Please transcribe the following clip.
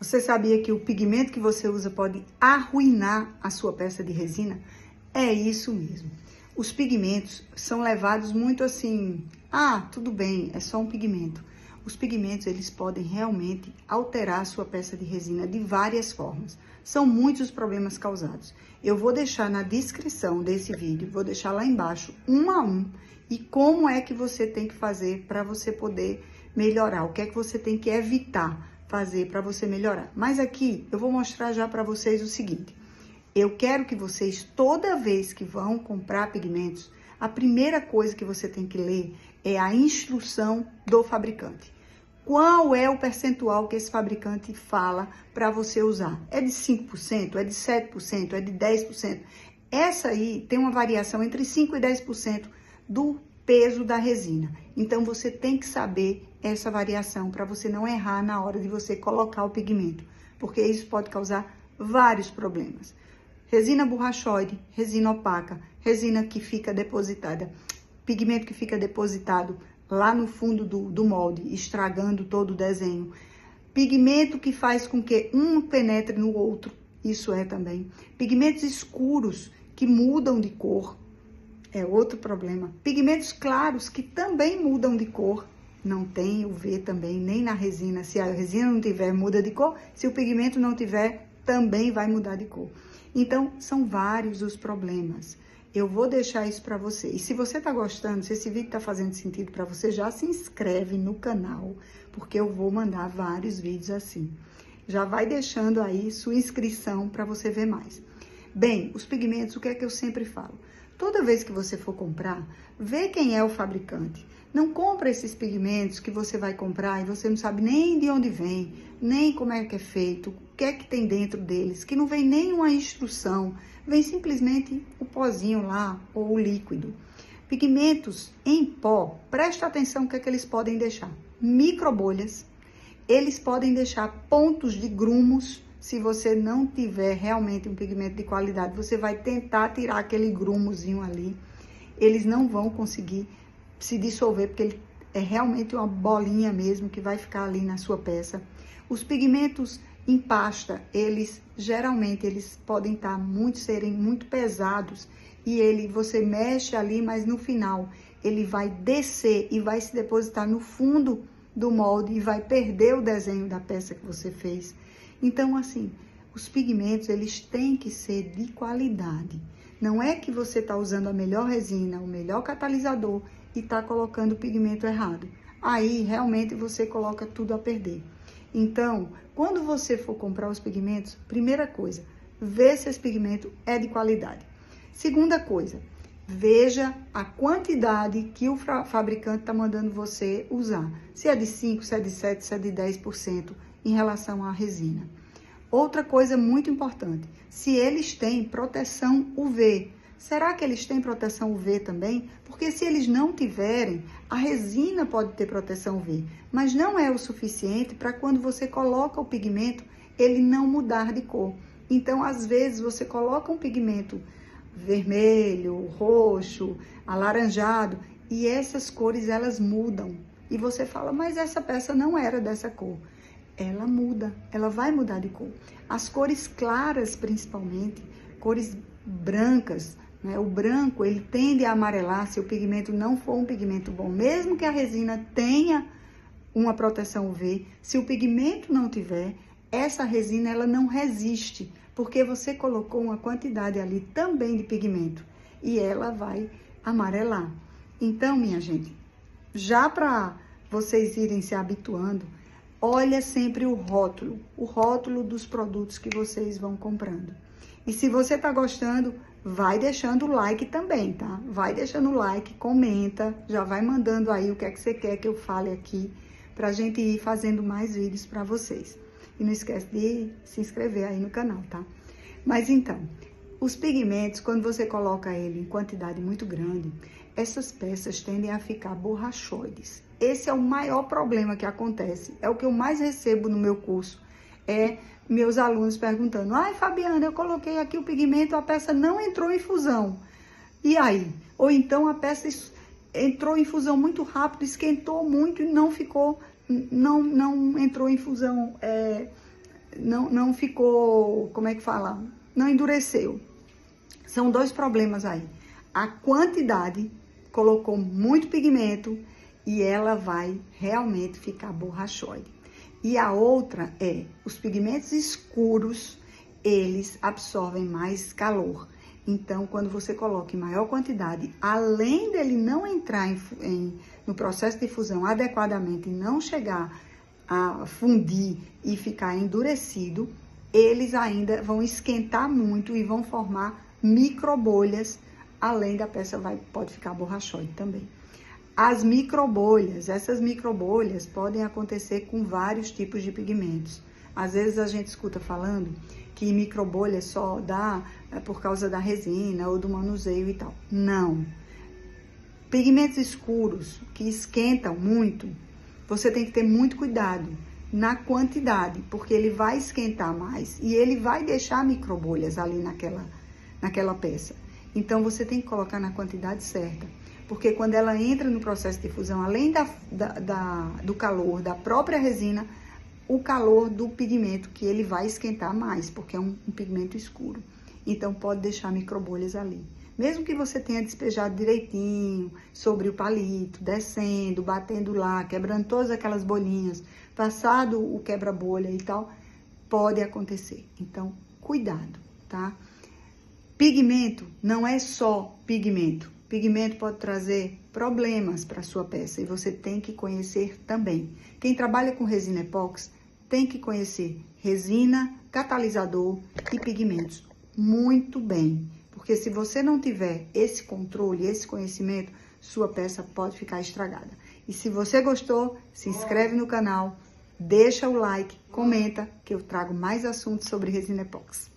Você sabia que o pigmento que você usa pode arruinar a sua peça de resina? É isso mesmo. Os pigmentos são levados muito assim, tudo bem, é só um pigmento. Os pigmentos, eles podem realmente alterar a sua peça de resina de várias formas. São muitos os problemas causados. Eu vou deixar na descrição desse vídeo, vou deixar lá embaixo, um a um, e como é que você tem que fazer para você poder melhorar, o que é que você tem que evitar fazer para você melhorar. Mas aqui eu vou mostrar já para vocês o seguinte: eu quero que vocês, toda vez que vão comprar pigmentos, a primeira coisa que você tem que ler é a instrução do fabricante. Qual é o percentual que esse fabricante fala para você usar? É de 5%? É de 7%? É de 10%? Essa aí tem uma variação entre 5% e 10% do peso da resina. Então, você tem que saber essa variação para você não errar na hora de você colocar o pigmento, porque isso pode causar vários problemas. Resina borrachoide, resina opaca, resina que fica depositada, pigmento que fica depositado lá no fundo do molde, estragando todo o desenho. Pigmento que faz com que um penetre no outro, isso é também. Pigmentos escuros que mudam de cor, é outro problema. Pigmentos claros que também mudam de cor, não tem UV também, nem na resina. Se a resina não tiver, muda de cor. Se o pigmento não tiver, também vai mudar de cor. Então, são vários os problemas. Eu vou deixar isso para você. E se você tá gostando, se esse vídeo tá fazendo sentido para você, já se inscreve no canal, porque eu vou mandar vários vídeos assim. Já vai deixando aí sua inscrição para você ver mais. Bem, os pigmentos, o que é que eu sempre falo? Toda vez que você for comprar, vê quem é o fabricante. Não compra esses pigmentos que você vai comprar e você não sabe nem de onde vem, nem como é que é feito, o que é que tem dentro deles, que não vem nenhuma instrução, vem simplesmente o pozinho lá ou o líquido. Pigmentos em pó, presta atenção o que é que eles podem deixar. Microbolhas, eles podem deixar pontos de grumos. Se você não tiver realmente um pigmento de qualidade, você vai tentar tirar aquele grumozinho ali, eles não vão conseguir se dissolver, porque ele é realmente uma bolinha mesmo que vai ficar ali na sua peça. Os pigmentos em pasta, eles geralmente podem serem muito pesados e você mexe ali, mas no final ele vai descer e vai se depositar no fundo do molde e vai perder o desenho da peça que você fez. Então, assim, os pigmentos, eles têm que ser de qualidade. Não é que você está usando a melhor resina, o melhor catalisador e está colocando o pigmento errado. Aí, realmente, você coloca tudo a perder. Então, quando você for comprar os pigmentos, primeira coisa, vê se esse pigmento é de qualidade. Segunda coisa, veja a quantidade que o fabricante está mandando você usar. Se é de 5%, se é de 7%, se é de 10% em relação à resina. Outra coisa muito importante, se eles têm proteção UV. Será que eles têm proteção UV também? Porque se eles não tiverem, a resina pode ter proteção UV, mas não é o suficiente para quando você coloca o pigmento, ele não mudar de cor. Então, às vezes, você coloca um pigmento vermelho, roxo, alaranjado, e essas cores, elas mudam. E você fala, mas essa peça não era dessa cor. Ela muda, ela vai mudar de cor. As cores claras, principalmente, cores brancas, né? O branco, ele tende a amarelar se o pigmento não for um pigmento bom. Mesmo que a resina tenha uma proteção UV, se o pigmento não tiver, essa resina, ela não resiste, porque você colocou uma quantidade ali também de pigmento e ela vai amarelar. Então, minha gente, já para vocês irem se habituando, olha sempre o rótulo dos produtos que vocês vão comprando. E se você tá gostando, vai deixando o like também, tá? Vai deixando o like, comenta, já vai mandando aí o que é que você quer que eu fale aqui, pra gente ir fazendo mais vídeos pra vocês. E não esquece de se inscrever aí no canal, tá? Mas então, os pigmentos, quando você coloca ele em quantidade muito grande, essas peças tendem a ficar borrachoides. Esse é o maior problema que acontece. É o que eu mais recebo no meu curso. É meus alunos perguntando, ai, Fabiana, eu coloquei aqui o pigmento, a peça não entrou em fusão. E aí? Ou então a peça entrou em fusão muito rápido, esquentou muito e não entrou em fusão não ficou, como é que fala? Não endureceu. São dois problemas aí. A quantidade colocou muito pigmento e ela vai realmente ficar borrachoide. E a outra é, os pigmentos escuros, eles absorvem mais calor. Então, quando você coloca em maior quantidade, além dele não entrar no processo de fusão adequadamente e não chegar a fundir e ficar endurecido, eles ainda vão esquentar muito e vão formar microbolhas, além da peça pode ficar borrachoide também. As microbolhas, essas microbolhas podem acontecer com vários tipos de pigmentos. Às vezes a gente escuta falando que microbolha só dá por causa da resina ou do manuseio e tal. Não. Pigmentos escuros que esquentam muito, você tem que ter muito cuidado na quantidade, porque ele vai esquentar mais e ele vai deixar microbolhas ali naquela peça. Então, você tem que colocar na quantidade certa, porque quando ela entra no processo de fusão, além do calor da própria resina, o calor do pigmento que ele vai esquentar mais, porque é um pigmento escuro. Então, pode deixar microbolhas ali. Mesmo que você tenha despejado direitinho sobre o palito, descendo, batendo lá, quebrando todas aquelas bolinhas, passado o quebra-bolha e tal, pode acontecer. Então, cuidado, tá? Pigmento não é só pigmento. Pigmento pode trazer problemas para a sua peça e você tem que conhecer também. Quem trabalha com resina epóxi tem que conhecer resina, catalisador e pigmentos muito bem. Porque se você não tiver esse controle, esse conhecimento, sua peça pode ficar estragada. E se você gostou, se inscreve no canal, deixa o like, comenta, que eu trago mais assuntos sobre resina epóxi.